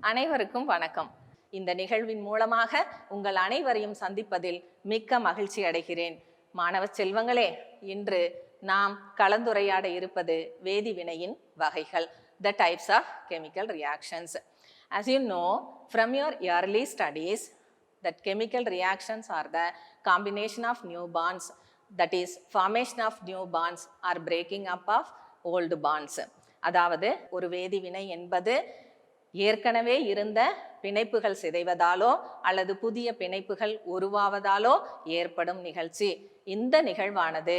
அனைவருக்கும் வணக்கம். இந்த நிகழ்வின் மூலமாக உங்கள் அனைவரையும் சந்திப்பதில் மிக்க மகிழ்ச்சி அடைகிறேன். மாணவ செல்வங்களே, இன்று நாம் கலந்துரையாட இருப்பது வேதிவினையின் வகைகள், the types of chemical reactions. As you know from your early studies that chemical reactions are the combination of new bonds, that is formation of new bonds or breaking up of old bonds. அதாவது ஒரு வேதிவினை என்பது ஏற்கனவே இருந்த பிணைப்புகள் சிதைவதாலோ அல்லது புதிய பிணைப்புகள் உருவாவதாலோ ஏற்படும் நிகழ்ச்சி. இந்த நிகழ்வானது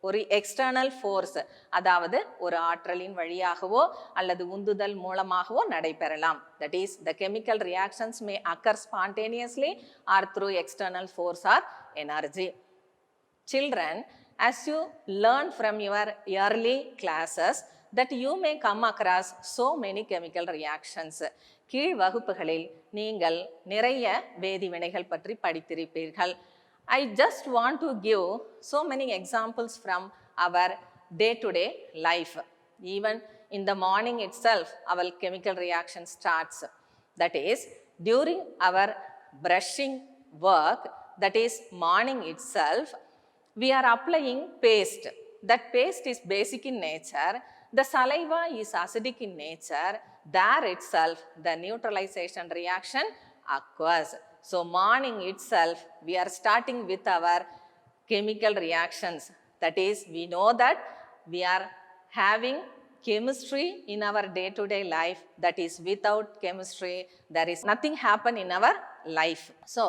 ஒரு எக்ஸ்டர்னல் ஃபோர்ஸ், அதாவது ஒரு ஆற்றலின் வழியாகவோ அல்லது உந்துதல் மூலமாகவோ நடைபெறலாம். That is, the chemical reactions may occur spontaneously or through external force or energy. Children, as you learn from your early classes that you may come across so many chemical reactions. கீழ் வகுப்புகளில் நீங்கள் நிறைய வேதிவினைகள் பற்றி படித்திருப்பீர்கள். I just want to give so many examples from our day-to-day life. Even in the morning itself, our chemical reaction starts. That is, during our brushing work, that is morning itself, we are applying paste. That paste is basic in nature. The saliva is acidic in nature. There itself, the neutralization reaction occurs. So, morning itself, we are starting with our chemical reactions. That is, we know that we are having chemistry in our day-to-day life. That is, without chemistry, there is nothing happen in our life. So,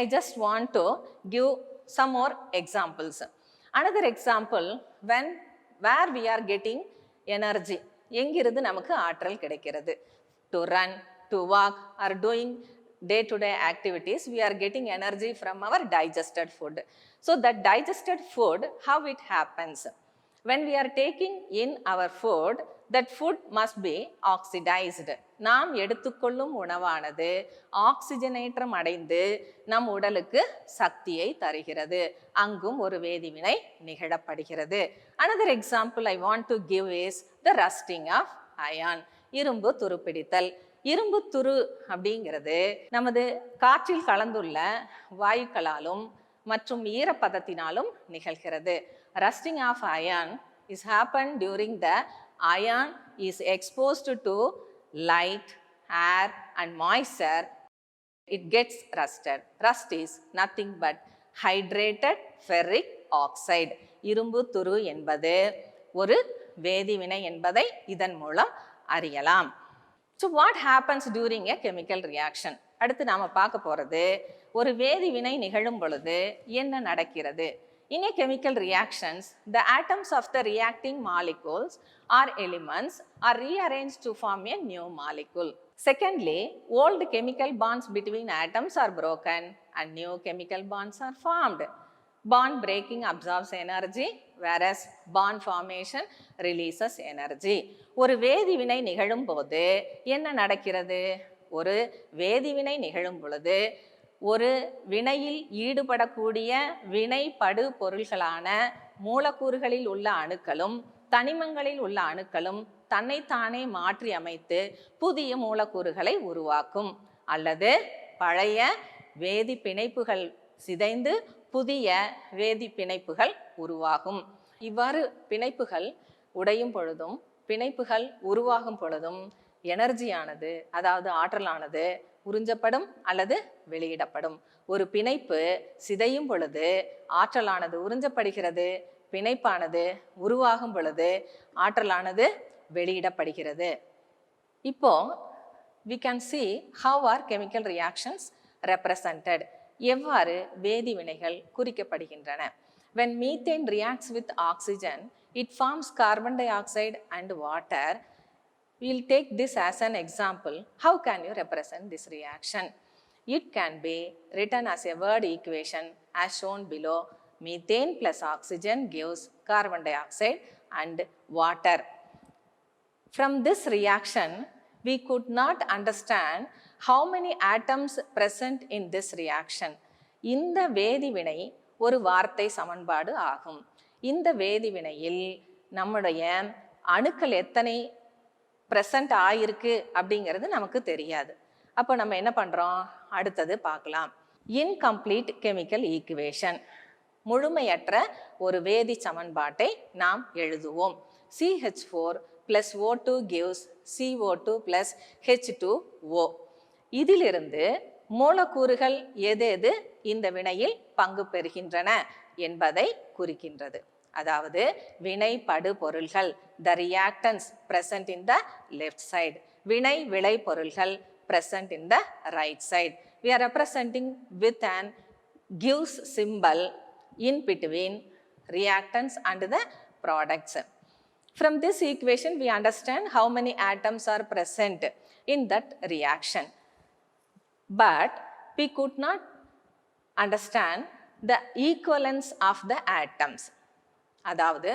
I just want to give some more examples. Another example, where we are getting energy, எங்கிருந்து நமக்கு ஆற்றல் கிடைக்கிறது? To run, to walk or doing day-to-day activities, we are getting energy from our digested food. So that digested food, how it happens? When we are taking in our food, that food must be oxidized. நாம் எடுத்துக்கொள்ளும் உணவானது ஆக்சிஜனேற்றம் அடைந்து நம் உடலுக்கு சக்தியை தருகிறது. அங்கும் ஒரு வேதிவினை நிகழப்படுகிறது. Another example I want to give is the rusting of iron. இரும்பு துருப்பிடித்தல். இரும்பு துரு அப்படிங்கிறது நமது காற்றில் கலந்துள்ள வாயுக்களாலும் மற்றும் ஈரப்பதத்தினாலும் நிகழ்கிறது. Rusting of iron is happened during the iron is exposed to light, air and moisture. It gets rusted. Rust is nothing but hydrated ferric oxide. இரும்பு துரு என்பது ஒரு வேதிவினை என்பதை இதன் மூலம் அறியலாம். So what happens during a chemical reaction? அடுத்து நாம பார்க்க போறது, ஒரு வேதிவினை நிகழும் பொழுது என்ன நடக்கிறது? In a chemical reactions, the atoms of the reacting molecules or elements are rearranged to form a new molecule. Secondly, old chemical bonds between atoms are broken and new chemical bonds are formed. Bond breaking absorbs energy, whereas bond formation releases energy. ஒரு வேதிவினை நிகழும் போது என்ன நடக்கிறது? ஒரு வேதிவினை நிகழும் பொழுது ஒரு வினையில் ஈடுபடக்கூடிய வினைப்படு பொருள்களான மூலக்கூறுகளில் உள்ள அணுக்களும் தனிமங்களில் உள்ள அணுக்களும் தன்னைத்தானே மாற்றி அமைத்து புதிய மூலக்கூறுகளை உருவாக்கும், அல்லது பழைய வேதி பிணைப்புகள் சிதைந்து புதிய வேதி பிணைப்புகள் உருவாகும். இவ்வாறு பிணைப்புகள் உடையும் பொழுதும் பிணைப்புகள் உருவாகும் பொழுதும் எனர்ஜியானது, அதாவது ஆற்றலானது உறிஞ்சப்படும் அல்லது வெளியிடப்படும். ஒரு பிணைப்பு சிதையும் பொழுது ஆற்றலானது உறிஞ்சப்படுகிறது, பிணைப்பானது உருவாகும் பொழுது ஆற்றலானது வெளியிடப்படுகிறது. இப்போ we can see how are chemical reactions represented. எவ்வாறு வேதிவினைகள் குறிக்கப்படுகின்றன? When methane reacts with oxygen, it forms carbon dioxide and water. We will take this as an example. How can you represent this reaction? It can be written as a word equation as shown below. Methane plus oxygen gives carbon dioxide and water. From this reaction, we could not understand how many atoms present in this reaction. இந்த வேதிவினை ஒரு வார்த்தை சமன்பாடு ஆகும். இந்த வேதிவினையில் நம்முடைய அணுக்கள் எத்தனை ப்ரெசண்ட் ஆயிருக்கு அப்படிங்கிறது நமக்கு தெரியாது. அப்போ நம்ம என்ன பண்ணுறோம், அடுத்தது பார்க்கலாம். இன்கம்ப்ளீட் கெமிக்கல் ஈக்குவேஷன், முழுமையற்ற ஒரு வேதி சமன்பாட்டை நாம் எழுதுவோம். CH4 plus O2 gives CO2 plus H2O. இதிலிருந்து மூலக்கூறுகள் எது இந்த வினையில் பங்கு பெறுகின்றன என்பதை குறிக்கின்றது. அதாவது வினைபடு பொருள்கள், the reactants present in the left side, வினை விளை பொருள்கள் present in the right side. We are representing with an gives symbol in between reactants and the products. From this equation we understand how many atoms are present in that reaction, but we could not understand the equivalence of the atoms. அதாவது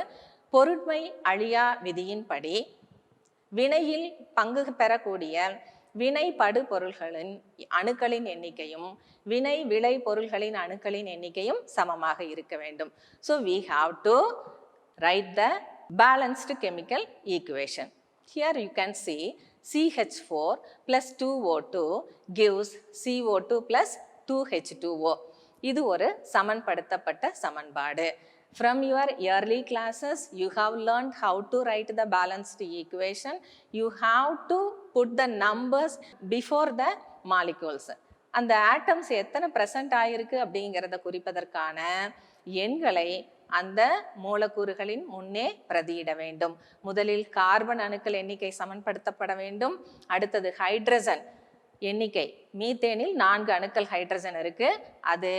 பொருட்மை அழியா விதியின்படி வினையில் பங்கு பெறக்கூடிய வினைபடு பொருள்களின் அணுக்களின் எண்ணிக்கையும் வினை விளை பொருள்களின் அணுக்களின் எண்ணிக்கையும் சமமாக இருக்க வேண்டும். So we have to write the balanced chemical equation. Here you can see CH4 plus 2O2 gives CO2 plus 2H2O. இது ஒரு சமன்படுத்தப்பட்ட சமன்பாடு. From your early classes, you have learned how to write the balanced equation. You have to put the numbers before the molecules. அந்த atoms எத்தனை present ஆயிருக்கு அப்படிங்கிறத குறிப்பதற்கான எண்களை அந்த மூலக்கூறுகளின் முன்னே பிரதியிட வேண்டும். முதலில் கார்பன் அணுக்கள் எண்ணிக்கை சமன்படுத்தப்பட வேண்டும். அடுத்தது ஹைட்ரஜன் எண்ணிக்கை, மீத்தேனில் 4 அணுக்கள் ஹைட்ரஜன் இருக்கு, அது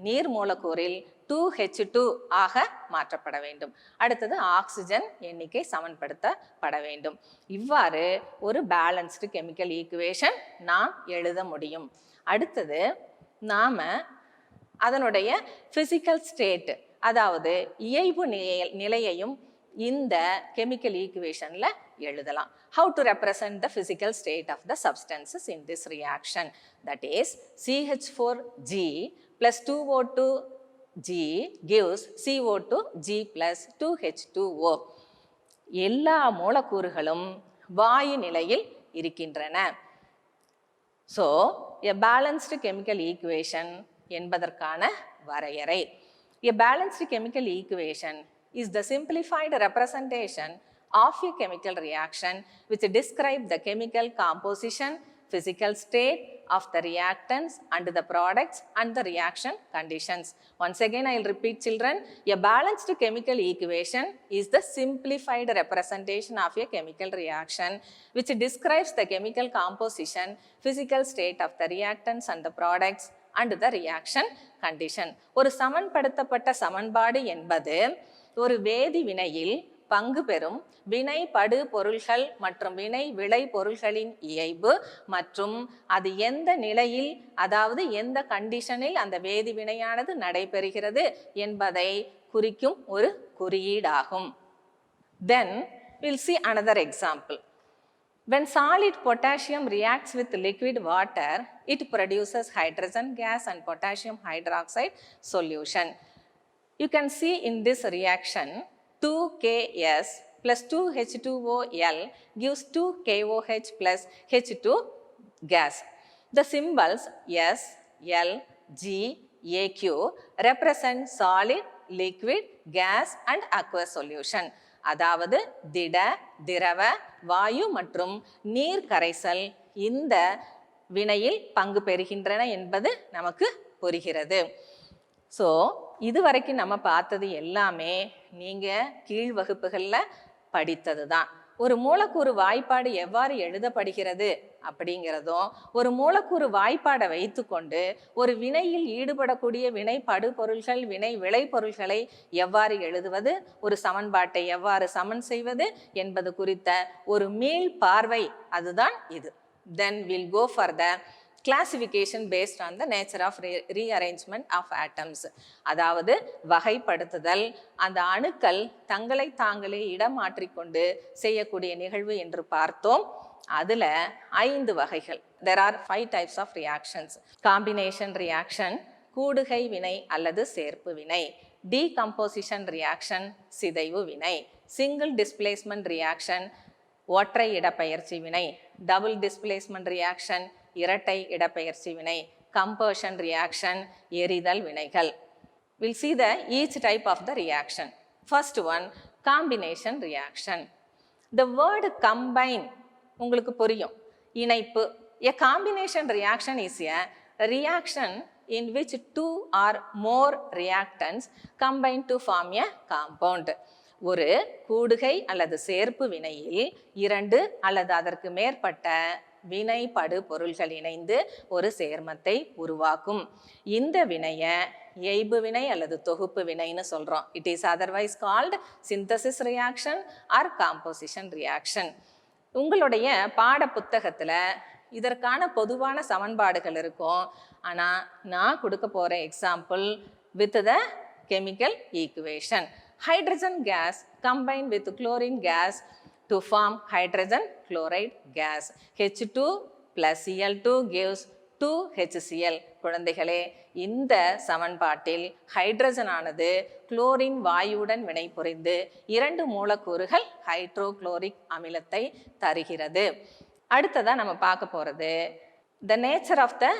நீர் மூலக்கூறில் 2H2 ஆக மாற்றப்பட வேண்டும். அடுத்தது ஆக்சிஜன் எண்ணிக்கை சமன்படுத்தப்பட வேண்டும். இவ்வாறு ஒரு பேலன்ஸ்டு கெமிக்கல் ஈக்குவேஷன் நாம் எழுத முடியும். அடுத்தது நாம அதனுடைய பிசிக்கல் ஸ்டேட், அதாவது இயல்பு நிலையையும் இந்த chemical equationல எழுதலாம். How to represent the physical state of the substances in this reaction? That is CH4G plus 2O2G gives CO2G plus 2H2O. எல்லா மூலக்கூறுகளும் வாயு நிலையில் இருக்கின்றன. So, a balanced chemical equation என்பதற்கான வரையறை. A balanced chemical equation is the simplified representation of a chemical reaction which describes the chemical composition, physical state of the reactants and the products and the reaction conditions. Once again I will repeat children, a balanced chemical equation is the simplified representation of a chemical reaction which describes the chemical composition, physical state of the reactants and the products and the reaction condition. ஒரு சமன்படுத்தப்பட்ட சமன்பாடு என்பது ஒரு வேதி வினையில் பங்கு பெறும் வினை படு பொருள்கள் மற்றும் வினை விளை பொருள்களின் இயைபு மற்றும் அது எந்த நிலையில், அதாவது எந்த கண்டிஷனில் அந்த வேதி வினையானது நடைபெறுகிறது என்பதை குறிக்கும் ஒரு குறியீடாகும். Then we'll see another example. When solid potassium reacts with liquid water, it produces hydrogen gas and potassium hydroxide solution. You can see in this reaction 2Ks plus 2H2OL gives 2KOH plus H2 gas. The symbols S, L, G, AQ represent solid, liquid, gas and aqueous solution. அதாவது திட, திரவ, வாயு மற்றும் நீர் கரைசல் இந்த வினையில் பங்கு பெறுகின்றன என்பது நமக்கு புரிகிறது. ஸோ இதுவரைக்கும் நம்ம பார்த்தது எல்லாமே நீங்கள் கீழ் வகுப்புகளில் படித்தது தான். ஒரு மூலக்கூறு வாய்ப்பாடு எவ்வாறு எழுதப்படுகிறது அப்படிங்கிறதும், ஒரு மூலக்கூறு வாய்ப்பாடை வைத்துக்கொண்டு ஒரு வினையில் ஈடுபடக்கூடிய வினை படுபொருள்கள் வினை விளைபொருள்களை எவ்வாறு எழுதுவது, ஒரு சமன்பாட்டை எவ்வாறு சமன் செய்வது என்பது குறித்த ஒரு மீள் பார்வை அதுதான் இது. Then we'll go for the classification based on the nature of rearrangement of atoms. அதாவது வகைப்படுத்துதல், அந்த அணுக்கள் தங்களை தாங்களே இடம் மாற்றிக்கொண்டு செய்யக்கூடிய நிகழ்வு என்று பார்த்தோம். அதுல 5 வகைகள். There are 5 types of reactions. Combination reaction, கூடுகை வினை அல்லது சேர்ப்பு வினை. Decomposition reaction, சிதைவு வினை. Single displacement reaction, ஒற்றை இடப்பெயர்ச்சி வினை, டபுள் டிஸ்பிளேஸ்மெண்ட் ரியாக்ஷன், இரட்டை இடப்பெயர்ச்சி வினை, கம்பர்ஷன் ரியாக்ஷன், எரிதல் வினைகள். We'll see the each type of the reaction. First one, combination reaction. The word combine உங்களுக்கு புரியும், இணைப்பு. A combination reaction is a reaction in which two or more reactants combine to form a compound. ஒரு கூடுகை அல்லது சேர்ப்பு வினையில் இரண்டு அல்லது அதற்கு மேற்பட்ட வினைப்படு பொருள்கள் இணைந்து ஒரு சேர்மத்தை உருவாக்கும். இந்த வினையை எய்பு வினை அல்லது தொகுப்பு வினைன்னு சொல்றோம். It is otherwise called synthesis reaction or composition reaction. உங்களுடைய பாட புத்தகத்துல இதற்கான பொதுவான சமன்பாடுகள் இருக்கும். ஆனா நான் கொடுக்க போற example with the chemical equation. Hydrogen gas combined with chlorine gas to form hydrogen chloride gas. H2 plus Cl2 gives 2HCl. குழந்தைகளே, இந்த சமன்பாட்டில் ஹைட்ரஜன் ஆனது குளோரின் வாயுடன் வினை புரிந்து இரண்டு மூலக்கூறுகள் ஹைட்ரோகுளோரிக் அமிலத்தை தருகிறது. அடுத்ததா நம்ம பார்க்க போறது the nature of the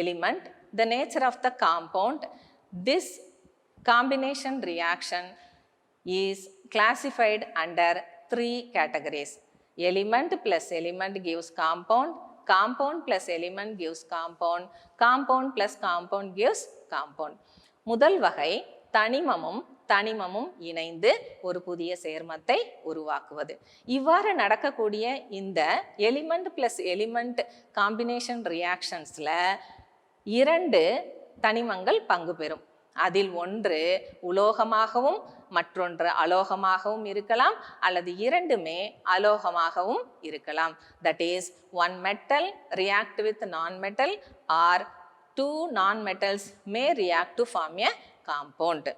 element, the nature of the compound. This combination reaction is classified under three categories. Element plus element gives compound, compound plus element gives compound, compound plus compound gives compound. முதல் வகை தனிமமும் தனிமமும் இணைந்து ஒரு புதிய சேர்மத்தை உருவாக்குவது. இவ்வாறு நடக்கக்கூடிய இந்த element plus element combination ரியாக்ஷன்ஸ்ல இரண்டு தனிமங்கள் பங்கு பெறும். அதில் ஒன்று உலோகமாகவும் மற்றொன்று அலோகமாகவும் இருக்கலாம், அல்லது இரண்டுமே அலோகமாகவும் இருக்கலாம். That is one metal react with non metal or two non metals may react to form a compound.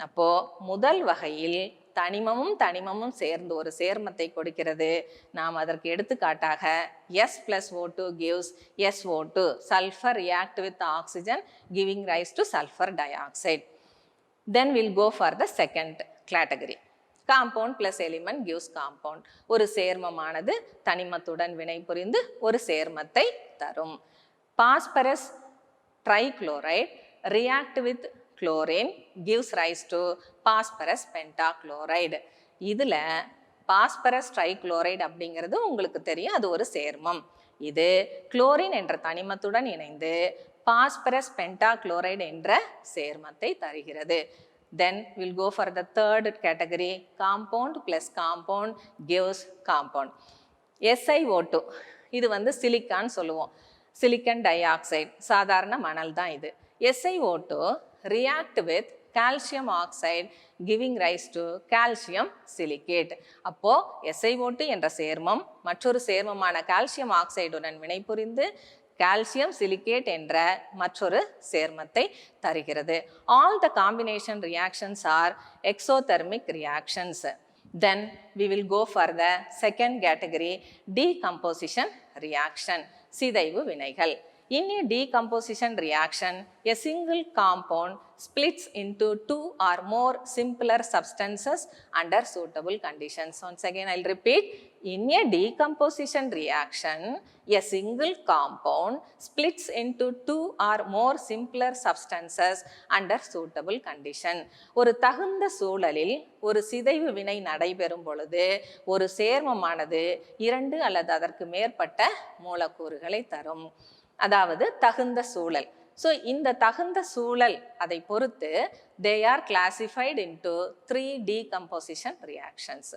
அப்போ முதல் வகையில் தனிமமும் தனிமமும் சேர்ந்து ஒரு சேர்மத்தை கொடுக்கிறது. நாம் அதற்கு எடுத்துக்காட்டாக S+O2 gives SO2, sulfur react with oxygen giving rise to sulfur dioxide. Then we'll go for the second category. Compound plus element gives compound. ஒரு சேர்மமானது தனிமத்துடன் வினை புரிந்து ஒரு சேர்மத்தை தரும். Phosphorus trichloride react with chlorine gives rise to phosphorus pentachloride. இதுல phosphorus trichloride அப்படிங்கிறது உங்களுக்கு தெரியும், அது ஒரு சேர்மம். இது குளோரின் என்ற தனிமத்துடன் இணைந்து phosphorus pentachloride என்ற சேர்மத்தை தருகிறது. Then we'll go for the third category. Compound plus compound gives compound. SiO2 இது சிலிக்கான் சொல்லுவோம், சிலிக்கன் டை ஆக்சைடு, சாதாரண மணல் தான் இது. SiO2 react with calcium oxide giving rise to calcium silicate. அப்போ SiO2 என்ற சேர்மம் மற்றொரு சேர்மமான கால்சியம் ஆக்சைடுடன் வினைபுரிந்து calcium silicate என்ற மற்றொரு சேர்மத்தை தருகிறது. All the combination reactions are exothermic reactions. Then we will go for the second category, decomposition reaction, சிதைவு வினைகள். In a decomposition reaction, a single compound splits into two or more simpler substances under suitable conditions. Once again, I'll repeat. In a decomposition reaction, a single compound splits into two or more simpler substances under suitable condition. ஒரு தகுந்த சூழலில் ஒரு சிதைவு வினை நடைபெறும் பொழுது ஒரு சேர்மமானது இரண்டு அல்லது அதற்கு மேற்பட்ட மூலக்கூறுகளை தரும். அதாவது தகுந்த சூழல். ஸோ இந்த தகுந்த சூழல் அதை பொறுத்து they are classified into three decomposition reactions.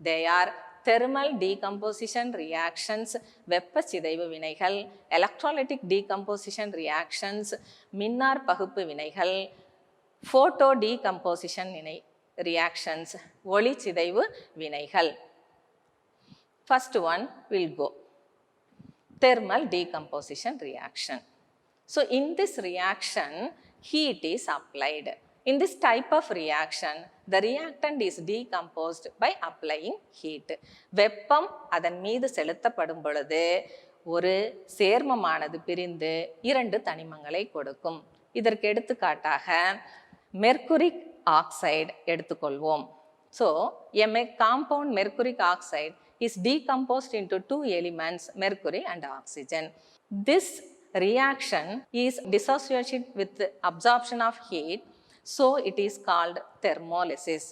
They are thermal decomposition reactions, வெப்ப சிதைவு வினைகள், electrolytic decomposition reactions, மின்னார் பகுப்பு வினைகள், photo decomposition reactions, ஒளி சிதைவு வினைகள். First one will go. Thermal decomposition reaction. So in this reaction, heat is applied. In this type of reaction, the reactant is decomposed by applying heat. வெப்பம் அதன் மீது செலுத்தப்படும் பொழுது ஒரு சேர்மமானது பிரிந்து இரண்டு தனிமங்களை கொடுக்கும். இதற்கு எடுத்துக்காட்டாக மெர்குரிக் ஆக்சைடு எடுத்துக்கொள்வோம். So, compound mercuric oxide is decomposed into two elements, mercury and oxygen. This reaction is dissociated with the absorption of heat, so it is called thermolysis.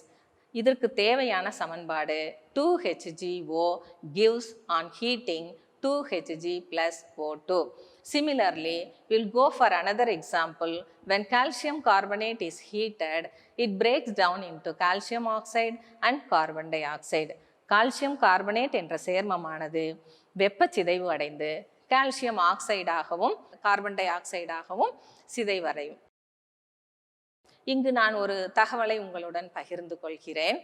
இதற்கு தேவையான சமன்பாடு 2HgO gives on heating 2Hg plus O2. Similarly, we'll go for another example. When calcium carbonate is heated, it breaks down into calcium oxide and carbon dioxide. Calcium carbonate என்ற சேர்மமானது வெப்பச்சிதைவு அடைந்து calcium ஆக்சைடாகவும் carbon tie ஆக்சைடாகவும் சிதைவடையும். இங்கு நான் ஒரு தகவலை உங்களுடன் பகிர்ந்து கொள்கிறேன்.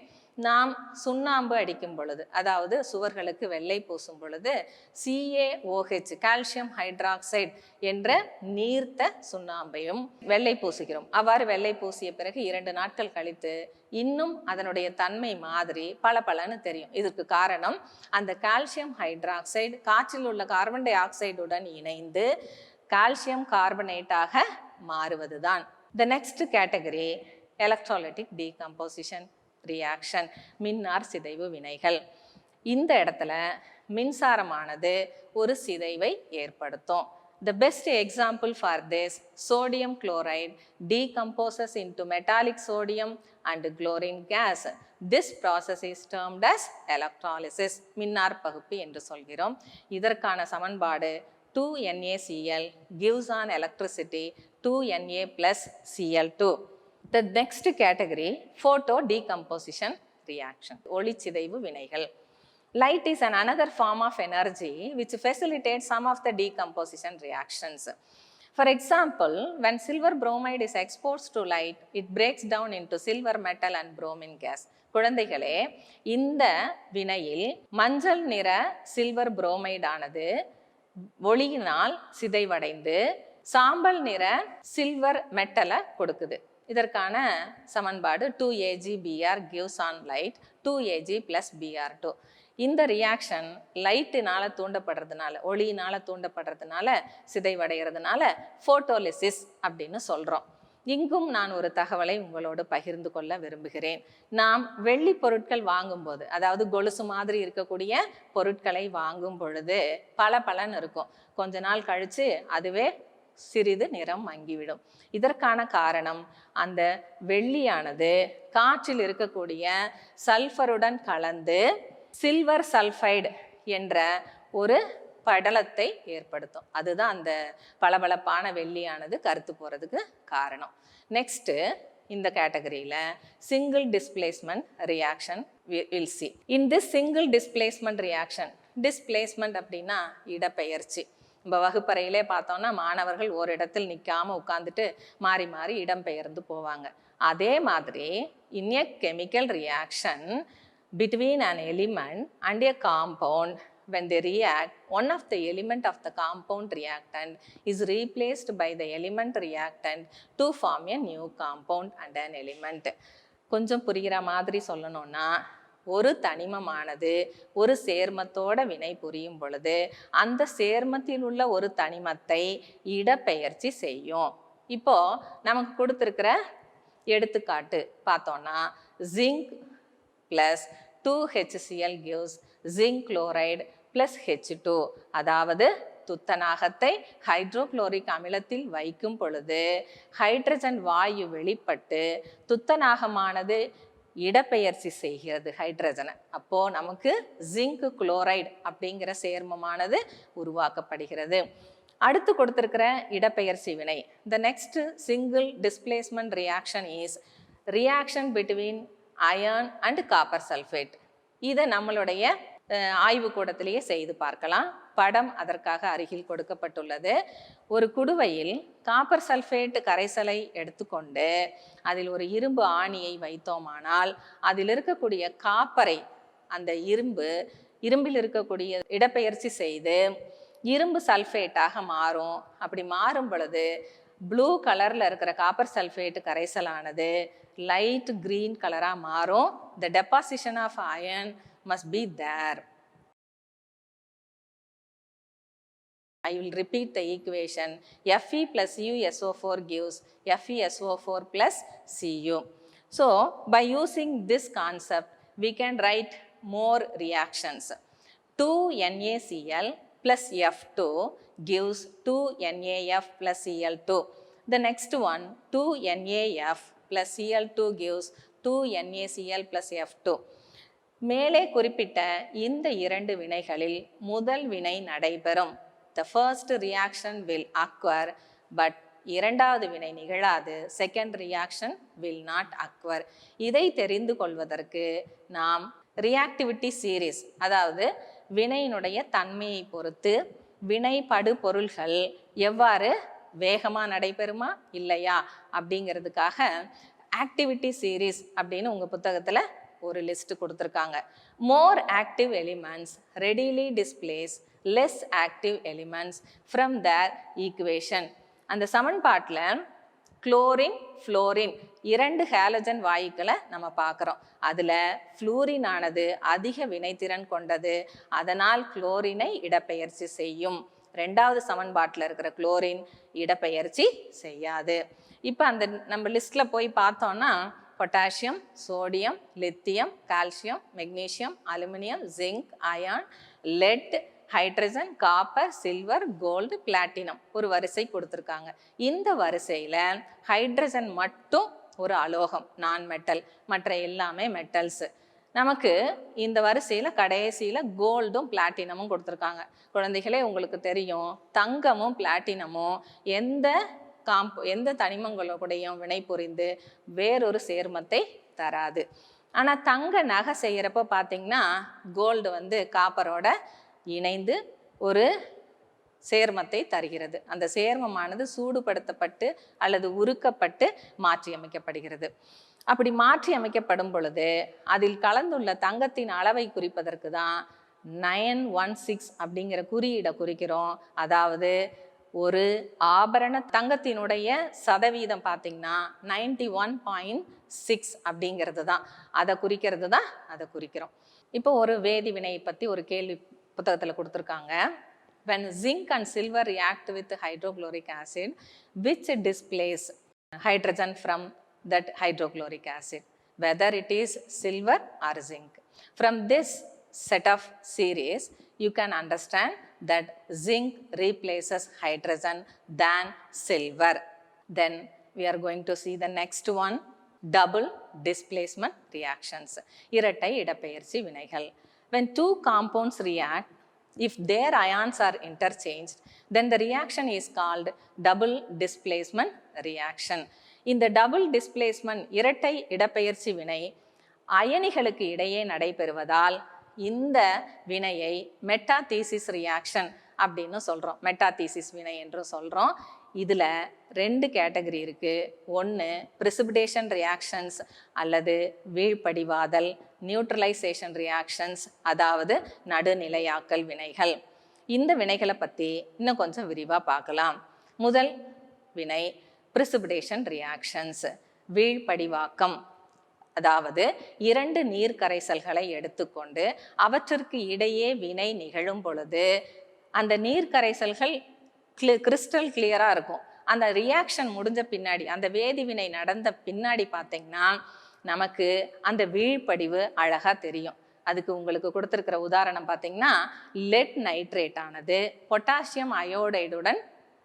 நாம் சுண்ணாம்பு அடிக்கும் பொழுது, அதாவது சுவர்களுக்கு வெள்ளை பூசும் பொழுது CaOH கால்சியம் ஹைட்ராக்சைடு என்ற நீர்த்த சுண்ணாம்பையும் வெள்ளை பூசுகிறோம். அவ்வாறு வெள்ளை பூசிய பிறகு 2 நாட்கள் கழித்து இன்னும் அதனுடைய தன்மை மாதிரி பளபளன்னு தெரியும். இதற்கு காரணம் அந்த கால்சியம் ஹைட்ராக்சைடு காற்றில் உள்ள கார்பன் டை ஆக்சைடுடன் இணைந்து calcium கார்பனேட்டாக மாறுவதுதான். The next category, electrolytic decomposition reaction, மின்னார் சிதைவு வினைகள். இந்த இடத்துல மின்சாரமானது ஒரு சிதைவை ஏற்படுத்தும். The best example for this, sodium chloride decomposes into metallic sodium and chlorine gas. This process is termed as electrolysis, மின்னார் பகுப்பு என்று சொல்கிறோம். இதற்கான சமன்பாடு 2NaCl gives on electricity 2Na plus Cl2. The next category, photo decomposition reaction, ஒளிச்சிதைவு வினைகள். Light is another form of energy which facilitates some of the decomposition reactions. For example, when silver bromide is exposed to light, it breaks down into silver metal and bromine gas. குழந்தைகளே, இந்த வினையில் மஞ்சள் நிற silver bromide ஆனது ஒளியினால் சிதைவடைந்து சாம்பல் நிற silver மெட்டலை கொடுக்குது. இதற்கான சமன்பாடு 2AgBr gives on light 2Ag plus Br2. இந்த ரியாக்ஷன் லைட்டினால தூண்டப்படுறதுனால, ஒளியினால தூண்டப்படுறதுனால சிதைவடைகிறதுனால ஃபோட்டோலிசிஸ் அப்படின்னு சொல்கிறோம். இங்கும் நான் ஒரு தகவலை உங்களோடு பகிர்ந்து கொள்ள விரும்புகிறேன். நாம் வெள்ளி பொருட்கள் வாங்கும்போது, அதாவது கொலுசு மாதிரி இருக்கக்கூடிய பொருட்களை வாங்கும் பொழுது பளபளன்னு இருக்கும். கொஞ்ச நாள் கழித்து அதுவே சிறிது நிறம் மங்கிவிடும். இதற்கான காரணம் அந்த வெள்ளியானது காற்றில் இருக்கக்கூடிய சல்ஃபருடன் கலந்து சில்வர் சல்ஃபைடு என்ற ஒரு படலத்தை ஏற்படுத்தும். அதுதான் அந்த பளபளப்பான வெள்ளியானது கருத்து போகிறதுக்கு காரணம். நெக்ஸ்ட்டு இந்த கேட்டகரியில் single displacement reaction will see. In this single displacement reaction, displacement அப்படின்னா இடப்பெயர்ச்சி. நம்ம வகுப்பறையிலே பார்த்தோம்னா மாணவர்கள் ஒரு இடத்தில் நிற்காமல் உட்காந்துட்டு மாறி மாறி இடம்பெயர்ந்து போவாங்க. அதே மாதிரி in a chemical reaction between an element and a compound, when they react, one of the element of the compound reactant is replaced by the element reactant to form a new compound and an element. கொஞ்சம் புரிகிற மாதிரி சொல்லணும்னா, ஒரு தனிமமானது ஒரு சேர்மத்தோட வினை புரியும் பொழுது அந்த சேர்மத்தில் உள்ள ஒரு தனிமத்தை இடப்பெயர்ச்சி செய்யும். இப்போ நமக்கு கொடுத்துருக்கிற எடுத்துக்காட்டு பார்த்தோம்னா, zinc plus 2HCl gives zinc chloride plus H2. அதாவது துத்தநாகத்தை ஹைட்ரோகுளோரிக் அமிலத்தில் வைக்கும் பொழுது ஹைட்ரஜன் வாயு வெளிப்பட்டு துத்தநாகமானது இடப்பெயர்ச்சி செய்கிறது ஹைட்ரஜனை. அப்போது நமக்கு ஜிங்க் குளோரைடு அப்படிங்கிற சேர்மமானது உருவாக்கப்படுகிறது. அடுத்து கொடுத்துருக்கிற இடப்பெயர்ச்சி வினை, the next single displacement reaction is reaction between iron and copper sulfate. இதை நம்மளுடைய ஆய்வு கூடத்திலேயே செய்து பார்க்கலாம். படம் அதற்காக அருகில் கொடுக்கப்பட்டுள்ளது. ஒரு குடுவையில் காப்பர் சல்ஃபேட் கரைசலை எடுத்துக்கொண்டு அதில் ஒரு இரும்பு ஆணியை வைத்தோமானால் அதில் இருக்கக்கூடிய காப்பரை அந்த இரும்பில் இருக்கக்கூடிய இடப்பெயர்ச்சி செய்து இரும்பு சல்ஃபேட்டாக மாறும். அப்படி மாறும் பொழுது ப்ளூ கலரில் இருக்கிற காப்பர் சல்ஃபேட் கரைசலானது லைட் கிரீன் கலராக மாறும். The deposition of iron must be there. I will repeat the equation. Fe plus USO4 gives FeSO4 plus Cu. So by using this concept, we can write more reactions. 2NaCl plus F2 gives 2NaF plus Cl2. The next one, 2NaF plus Cl2 gives 2NaCl plus F2. மேலே குறிப்பிட்ட இந்த இரண்டு வினைகளில் முதல் வினை நடைபெறும். The first reaction will occur, but இரண்டாவது வினை நிகழாது. Second reaction will not occur. இதை தெரிந்து கொள்வதற்கு நாம் ரியாக்டிவிட்டி சீரீஸ், அதாவது வினையினுடைய தன்மையை பொறுத்து வினைபடு பொருள்கள் எவ்வாறு வேகமாக நடைபெறுமா இல்லையா அப்படிங்கிறதுக்காக ஆக்டிவிட்டி சீரீஸ் அப்படின்னு உங்கள் புத்தகத்தில் ஒரு லிஸ்ட் கொடுத்துருக்காங்க. More active elements readily displace less active elements from their equation. அந்த சமன்பாட்டில் குளோரின் ஃப்ளோரின் இரண்டு ஹேலஜன் வாயுக்களை நம்ம பார்க்குறோம். அதில் ஃப்ளூரின் ஆனது அதிக வினைத்திறன் கொண்டது, அதனால் குளோரினை இடப்பெயர்ச்சி செய்யும். ரெண்டாவது சமன்பாட்டில் இருக்கிற குளோரின் இடப்பெயர்ச்சி செய்யாது. இப்போ அந்த நம்ம லிஸ்ட்டில் போய் பார்த்தோன்னா potassium, sodium, lithium, calcium, magnesium, aluminium, zinc, iron, lead, hydrogen, copper, silver, gold, platinum ஒரு வரிசை கொடுத்துருக்காங்க. இந்த வரிசையில் ஹைட்ரஜன் மட்டும் ஒரு அலோகம், நான் மெட்டல், மற்ற எல்லாமே மெட்டல்ஸு. நமக்கு இந்த வரிசையில் கடைசியில் கோல்டும் பிளாட்டினமும் கொடுத்துருக்காங்க. குழந்தைகளே, உங்களுக்கு தெரியும் தங்கமும் பிளாட்டினமும் எந்த தனிமங்களுடையும் வினை புரிந்து வேறொரு சேர்மத்தை தராது. ஆனால் தங்க நகை செய்கிறப்ப பார்த்தீங்கன்னா கோல்டு காப்பரோட இணைந்து ஒரு சேர்மத்தை தருகிறது. அந்த சேர்மமானது சூடுபடுத்தப்பட்டு அல்லது உருக்கப்பட்டு மாற்றி அமைக்கப்படுகிறது. அப்படி மாற்றி அமைக்கப்படும் பொழுது அதில் கலந்துள்ள தங்கத்தின் அளவை குறிப்பதற்கு தான் 916 அப்படிங்கிற குறியீடை குறிக்கிறோம். அதாவது ஒரு ஆபரண தங்கத்தினுடைய சதவீதம் பார்த்தீங்கன்னா 91.6 அப்படிங்கிறது தான் அதை குறிக்கிறோம். இப்போ ஒரு வேதி வினையை பற்றி ஒரு கேள்வி புத்தகத்தில் கொடுத்துருக்காங்க. When zinc and silver react with hydrochloric acid, which displace hydrogen from that hydrochloric acid, whether it is silver or zinc. From this set of series, you can understand that zinc replaces hydrogen than silver. Then we are going to see the next one, double displacement reactions. இரட்டை இடப்பெயர்ச்சி வினைகள். When two compounds react, if their ions are interchanged, then the reaction is called double displacement reaction. இந்த double displacement இரட்டை இடப்பெயர்ச்சி வினை அயனிகளுக்கு இடையே நடைபெறுவதால் இந்த வினையை மெட்டாதீசிஸ் ரியாக்ஷன் அப்படின்னு சொல்கிறோம். மெட்டாதீசிஸ் வினை என்று சொல்கிறோம். இதில் ரெண்டு கேட்டகரி இருக்குது. ஒன்று பிரிசிபிடேஷன் ரியாக்ஷன்ஸ் அல்லது வீழ்படிவாதல், நியூட்ரலைசேஷன் ரியாக்ஷன்ஸ் அதாவது நடுநிலையாக்கல் வினைகள். இந்த வினைகளை பற்றி இன்னும் கொஞ்சம் விரிவாக பார்க்கலாம். முதல் வினை பிரிசிபிடேஷன் ரியாக்ஷன்ஸ், வீழ்படிவாக்கம். அதாவது இரண்டு நீர் கரைசல்களை எடுத்துக்கொண்டு அவற்றிற்கு இடையே வினை நிகழும் பொழுது அந்த நீர் கரைசல்கள் கிறிஸ்டல் கிளியராக இருக்கும். அந்த ரியாக்ஷன் முடிஞ்ச பின்னாடி, அந்த வேதிவினை நடந்த பின்னாடி பார்த்தீங்கன்னா நமக்கு அந்த வீழ்படிவு அழகாக தெரியும். அதுக்கு உங்களுக்கு கொடுத்துருக்கிற உதாரணம் பார்த்தீங்கன்னா லெட் நைட்ரேட் ஆனது பொட்டாசியம் அயோடைடுடன்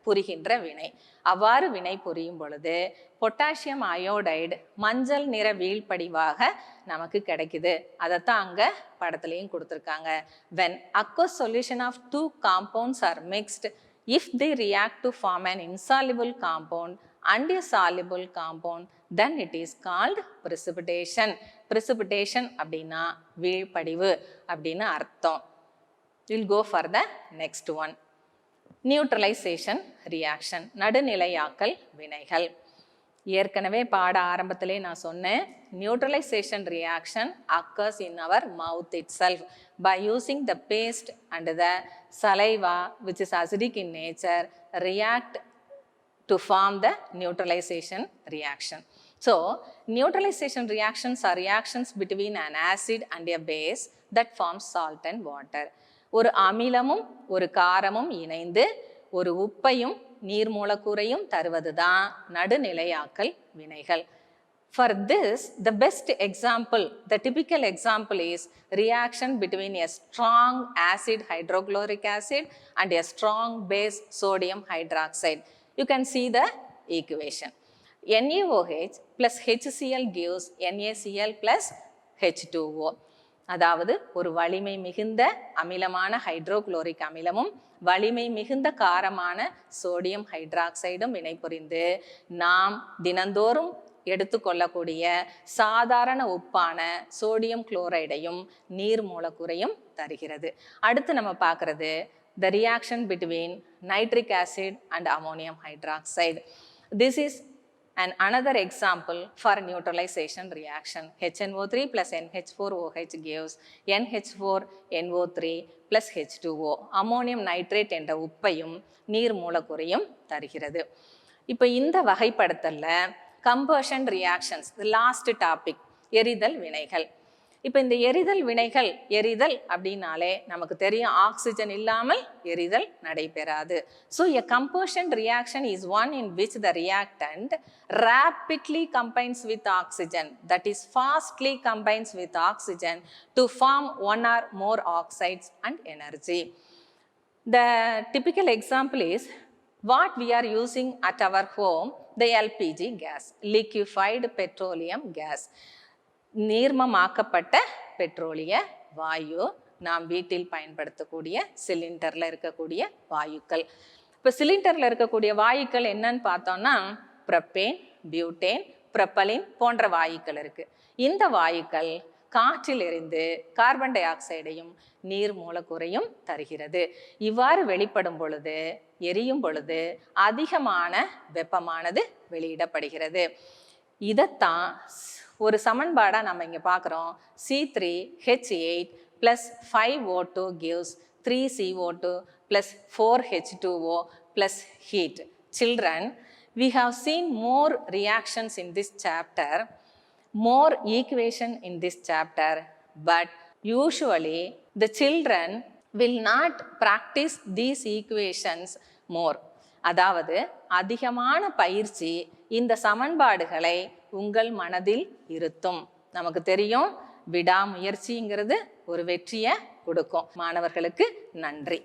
புரிகின்ற வினை. அவ்வாறு வினை புரியும் பொழுது பொட்டாசியம் அயோடைடு மஞ்சள் நிற வீழ்படிவாக நமக்கு கிடைக்குது. அதைத்தான் அங்கே படத்துலையும் கொடுத்துருக்காங்க. when aqueous solution of two compounds are mixed, if they react to form an insoluble compound and a soluble compound, then it is called precipitation. precipitation அப்படின்னா வீழ்படிவு அப்படின்னு அர்த்தம். we'll go for the next one. Neutralization reaction, நடுநிலையாக்கல் வினைகள். ஏற்கனவே பாட ஆரம்பத்திலே நான் சொன்னேன், neutralization reaction occurs in our mouth itself by using the paste and the saliva which is acidic in nature react to form the neutralization reaction. So neutralization reactions are reactions between an acid and a base that forms salt and water. ஒரு அமிலமும் ஒரு காரமும் இணைந்து ஒரு உப்பையும் நீர் மூலக்கூறையும் தருவது தான் நடுநிலையாக்கல் வினைகள். For this, the best example, the typical example is reaction between a strong acid hydrochloric acid and a strong base sodium hydroxide. You can see the equation. NaOH plus HCl gives NaCl plus H2O. அதாவது ஒரு வலிமை மிகுந்த அமிலமான hydrochloric அமிலமும் வலிமை மிகுந்த காரமான sodium ஹைட்ராக்சைடும் வினைபுரிந்து நாம் தினந்தோறும் எடுத்துக்கொள்ளக்கூடிய சாதாரண உப்பான சோடியம் குளோரைடையும் நீர் மூலக்கூறையும் தருகிறது. அடுத்து நம்ம பார்க்கறது the reaction between nitric acid and ammonium hydroxide. This is another example for neutralization reaction. HNO3 plus NH4OH gives NH4NO3 plus H2O. Ammonium nitrate என்ற உப்பையும் நீர் மூலக்கூறையும் தருகிறது. இப்போ இந்த வகைப்படுத்தல்ல combustion reactions, the last topic, எரிதல் வினைகள். இப்போ இந்த எரிதல் வினைகள், எரிதல் அப்படின்னாலே நமக்கு தெரியும் ஆக்சிஜன் இல்லாமல் எரிதல் நடைபெறாது. So a combustion reaction is one in which the reactant rapidly combines with oxygen, that is fastly combines with oxygen to form one or more oxides and energy. The typical example is what we are using at our home, the LPG gas, liquefied petroleum gas. நீர்மமாக்கப்பட்ட பெட்ரோலிய வாயு நாம் வீட்டில் பயன்படுத்தக்கூடிய சிலிண்டரில் இருக்கக்கூடிய வாயுக்கள். இப்போ சிலிண்டரில் இருக்கக்கூடிய வாயுக்கள் என்னன்னு பார்த்தோம்னா ப்ரப்பேன், பியூட்டேன், ப்ரப்பலின் போன்ற வாயுக்கள் இருக்குது. இந்த வாயுக்கள் காற்றில் எரிந்து கார்பன் டை ஆக்சைடையும் நீர் மூலக்கூறையும் தருகிறது. இவ்வாறு வெளிப்படும் பொழுது, எரியும் பொழுது அதிகமான வெப்பமானது வெளியிடப்படுகிறது. இதைத்தான் ஒரு சமன்பாடாக நம்ம இங்கே பார்க்குறோம். C3H8 plus 5O2 gives 3CO2 plus 4H2O plus heat. Children, we have seen more reactions in this chapter, more equation in this chapter, but usually the children will not practice these equations more. அதாவது அதிகமான பயிற்சி இந்த சமன்பாடுகளை உங்கள் மனதில் இருத்தும். நமக்கு தெரியும் விடாமுயற்சிங்கிறது ஒரு வெற்றியை கொடுக்கும். மாணவர்களுக்கு நன்றி.